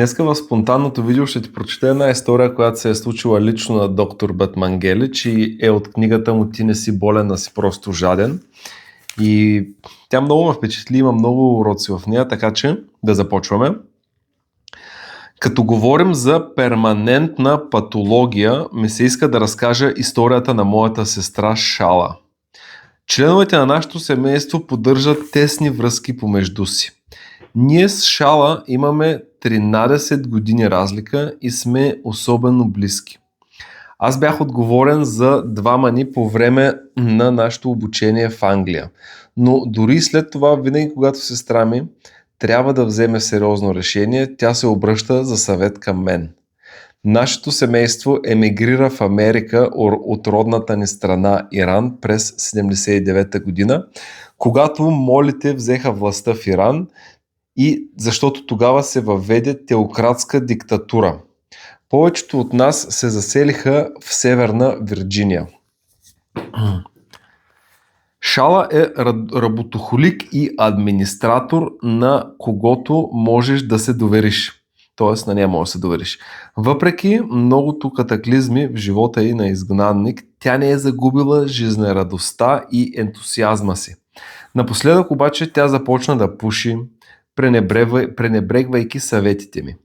Днеска в спонтанното видео ще ти прочета една история, която се е случила лично на доктор Батмангелич и е от книгата му "Ти не си болен, а си просто жаден". И тя много ме впечатли, има много уроци в нея, така че да започваме. Като говорим за перманентна патология, ми се иска да разкажа историята на моята сестра Шала. Членовете на нашето семейство поддържат тесни връзки помежду си. Ние с Шала имаме 13 години разлика и сме особено близки. Аз бях отговорен за двама ни по време на нашето обучение в Англия. Но дори след това, винаги когато сестра ми трябва да вземе сериозно решение, тя се обръща за съвет към мен. Нашето семейство емигрира в Америка от родната ни страна Иран през 1979 година, когато молите взеха властта в Иран и защото тогава се въведе теократска диктатура. Повечето от нас се заселиха в Северна Вирджиния. Шала е работохолик и администратор, на когото можеш да се довериш. Тоест на нея можеш да се довериш. Въпреки многото катаклизми в живота ѝ на изгнанник, тя не е загубила жизнерадостта и ентусиазма си. Напоследък обаче тя започна да пуши, пренебрегвайки съветите ми.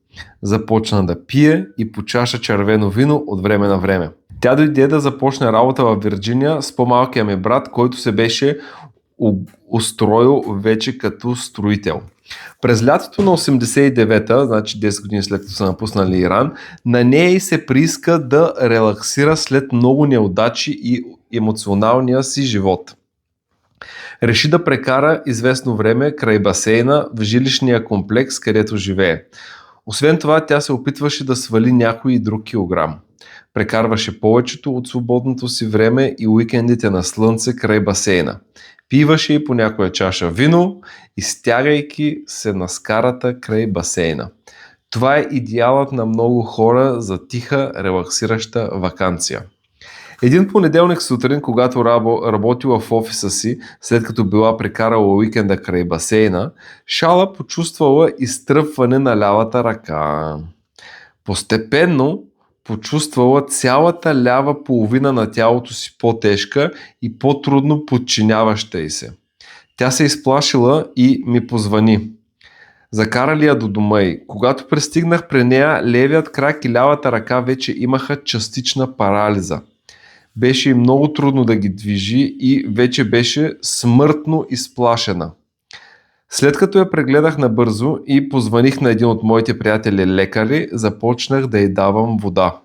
Започна да пие и по чаша червено вино от време на време. Тя дойде да започне работа в Вирджиния с по-малкия ми брат, който се беше устроил вече като строител. През лятото на 89-та, значи 10 години след като са напуснали Иран, на нея й се прииска да релаксира след много неудачи и емоционалния си живот. Реши да прекара известно време край басейна в жилищния комплекс, където живее. Освен това, тя се опитваше да свали някой и друг килограм. Прекарваше повечето от свободното си време и уикендите на слънце край басейна. Пиваше и по някоя чаша вино, изтягайки се на скарата край басейна. Това е идеалът на много хора за тиха, релаксираща ваканция. Един понеделник сутрин, когато работила в офиса си, след като била прекарала уикенда край басейна, Шала почувствала изтръпване на лявата ръка. Постепенно почувствала цялата лява половина на тялото си по-тежка и по-трудно подчиняваща й се. Тя се изплашила и ми позвани. Закарали я до дома й. Когато пристигнах при нея, левият крак и лявата ръка вече имаха частична парализа. Беше и много трудно да ги движи и вече беше смъртно изплашена. След като я прегледах набързо и позваних на един от моите приятели лекари, започнах да й давам вода.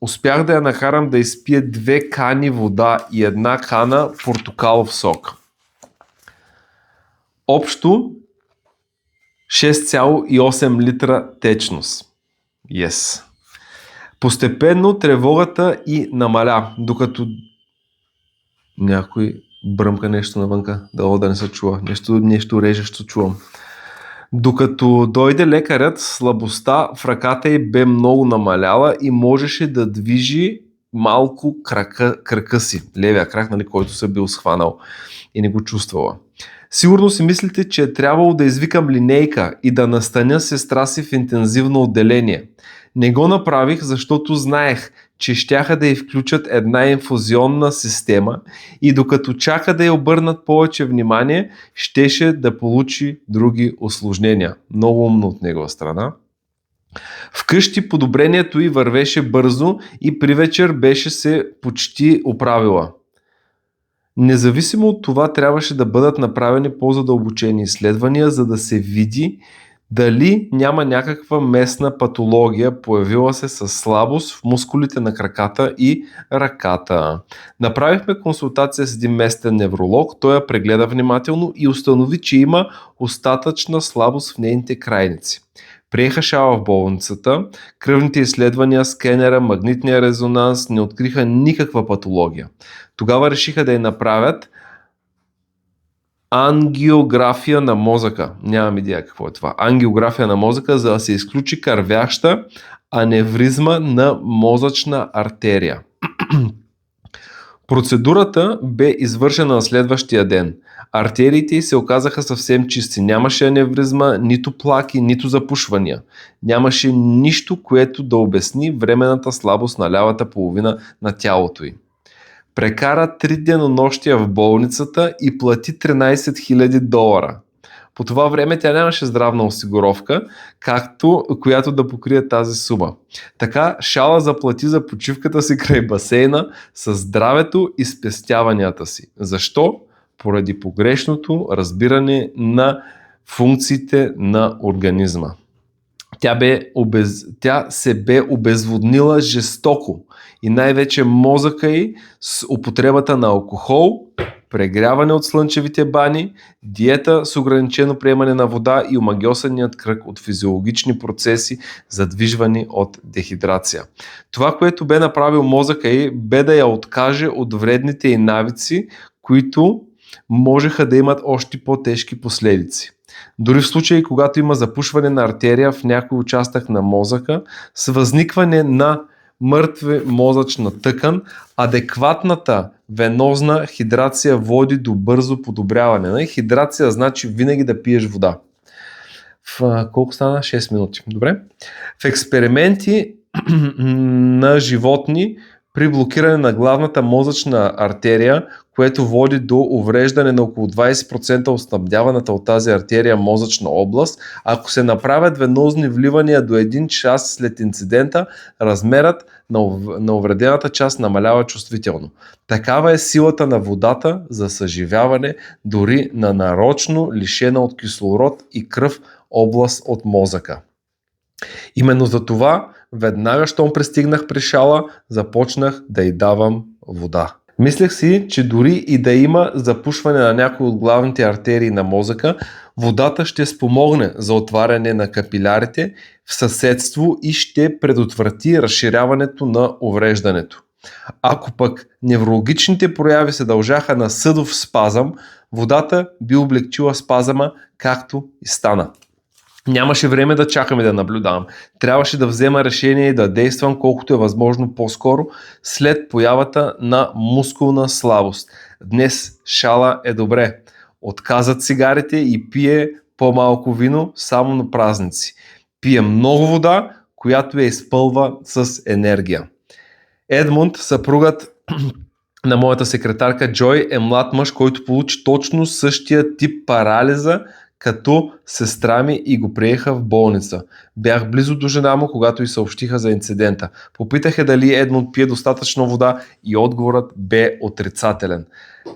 Успях да я накарам да изпие 2 кани вода и 1 кана портокалов сок. Общо 6,8 литра течност. Yes. Постепенно тревогата и намаля, докато някой бръмка нещо навънка, да не се чува, нещо режещо чувам. Докато дойде лекарят, слабостта в ръката й бе много намаляла и можеше да движи малко крака си, левия крак, който се бил схванал и не го чувствала. Сигурно си мислите, че е трябвало да извикам линейка и да настаня сестра си в интензивно отделение. Не го направих, защото знаех, че щяха да й включат една инфузионна система и докато чака да й обърнат повече внимание, щеше да получи други усложнения. Много умно от негова страна. Вкъщи подобрението й вървеше бързо и при вечер беше се почти оправила. Независимо от това, трябваше да бъдат направени по-задълбочени изследвания, за да се види дали няма някаква местна патология, появила се със слабост в мускулите на краката и ръката. Направихме консултация с един местен невролог, той я прегледа внимателно и установи, че има остатъчна слабост в нейните крайници. Приеха Шала в болницата, кръвните изследвания, скенера, магнитния резонанс не откриха никаква патология. Тогава решиха да я направят ангиография на мозъка. Нямам идея какво е това. Ангиография на мозъка, за да се изключи кървяща аневризма на мозъчна артерия. Процедурата бе извършена на следващия ден. Артериите й се оказаха съвсем чисти. Нямаше аневризма, нито плаки, нито запушвания. Нямаше нищо, което да обясни временната слабост на лявата половина на тялото й. Прекара 3 денонощия в болницата и плати $13,000. По това време тя нямаше здравна осигуровка, която да покрие тази сума. Така Шала заплати за почивката си край басейна със здравето и спестяванията си. Защо? Поради погрешното разбиране на функциите на организма. Тя се бе обезводнила жестоко и най-вече мозъка й с употребата на алкохол, прегряване от слънчевите бани, диета с ограничено приемане на вода и омагьосаният кръг от физиологични процеси, задвижвани от дехидрация. Това, което бе направил мозъка й, бе да я откаже от вредните й навици, които можеха да имат още по-тежки последици. Дори в случай, когато има запушване на артерия в някой участък на мозъка, с възникване на мъртва мозъчна тъкан, адекватната венозна хидрация води до бързо подобряване. Хидрация значи винаги да пиеш вода. Колко стана? 6 минути. Добре. В експерименти на животни при блокиране на главната мозъчна артерия, което води до увреждане на около 20% от снабдяваната от тази артерия мозъчна област, ако се направят венозни вливания до 1 час след инцидента, размерът на увредената част намалява чувствително. Такава е силата на водата за съживяване дори на нарочно лишена от кислород и кръв област от мозъка. Именно за това, веднага щом пристигнах при Шала, започнах да й давам вода. Мислех си, че дори и да има запушване на някои от главните артерии на мозъка, водата ще спомогне за отваряне на капилярите в съседство и ще предотврати разширяването на увреждането. Ако пък неврологичните прояви се дължаха на съдов спазъм, водата би облегчила спазъма, както и стана. Нямаше време да чакам и да наблюдавам. Трябваше да взема решение и да действам колкото е възможно по-скоро след появата на мускулна слабост. Днес Шала е добре. Отказа цигарите и пие по-малко вино само на празници. Пие много вода, която я изпълва с енергия. Едмунд, съпругът на моята секретарка Джой, е млад мъж, който получи точно същия тип парализа като сестра ми и го приеха в болница. Бях близо до жена му, когато й съобщиха за инцидента. Попитах дали Едмунд пие достатъчно вода и отговорът бе отрицателен.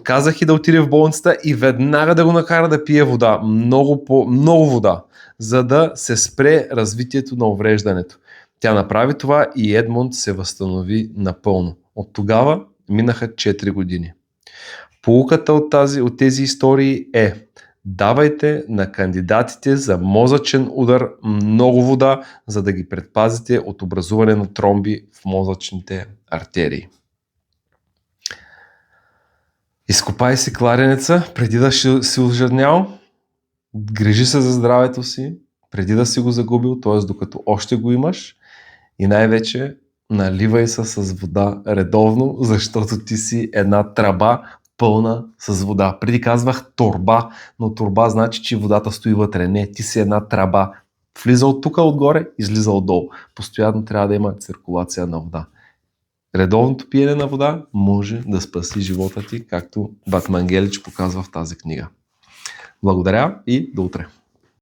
Казах и да отиде в болницата и веднага да го накара да пие вода. Много вода, за да се спре развитието на увреждането. Тя направи това и Едмунд се възстанови напълно. От тогава минаха 4 години. Поуката от тези истории е: давайте на кандидатите за мозъчен удар много вода, за да ги предпазите от образуване на тромби в мозъчните артерии. Изкопай си кладенеца преди да си ожеднял, грижи се за здравето си преди да си го загубил, т.е. докато още го имаш, и най-вече наливай се с вода редовно, защото ти си една тръба пълна с вода. Преди казвах торба, но торба значи, че водата стои вътре. Не, ти си една тръба. Влиза от тук отгоре, излиза отдолу. Постоянно трябва да има циркулация на вода. Редовното пиене на вода може да спаси живота ти, както Батмангелич показва в тази книга. Благодаря и до утре.